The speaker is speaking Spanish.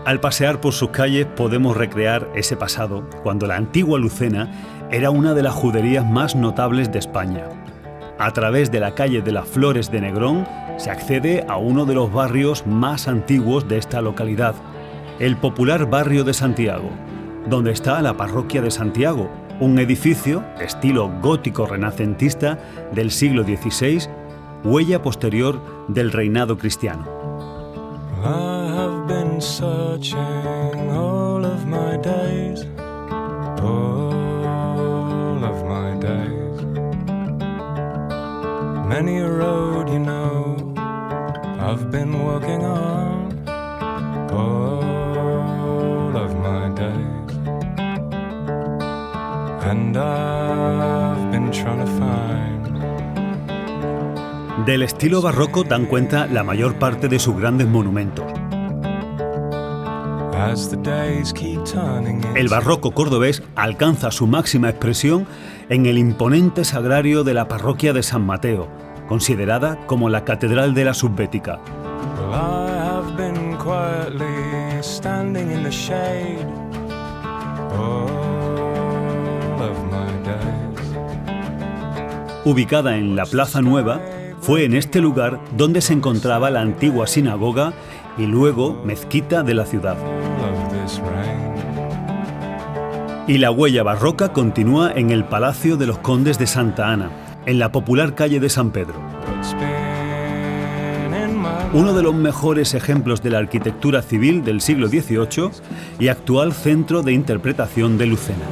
Al pasear por sus calles podemos recrear ese pasado, cuando la antigua Lucena era una de las juderías más notables de España. A través de la calle de las Flores de Negrón se accede a uno de los barrios más antiguos de esta localidad, el popular barrio de Santiago, donde está la parroquia de Santiago, un edificio estilo gótico renacentista del siglo XVI, huella posterior del reinado cristiano. I have been searching all of my days, all of my days. Many a road, you know, I've been walking on, all of my days. And I've been trying to find. Del estilo barroco dan cuenta la mayor parte de sus grandes monumentos. El barroco cordobés alcanza su máxima expresión en el imponente sagrario de la parroquia de San Mateo, considerada como la catedral de la Subbética. Ubicada en la Plaza Nueva, fue en este lugar donde se encontraba la antigua sinagoga y luego mezquita de la ciudad. Y la huella barroca continúa en el Palacio de los Condes de Santa Ana, en la popular calle de San Pedro. Uno de los mejores ejemplos de la arquitectura civil del siglo XVIII y actual centro de interpretación de Lucena.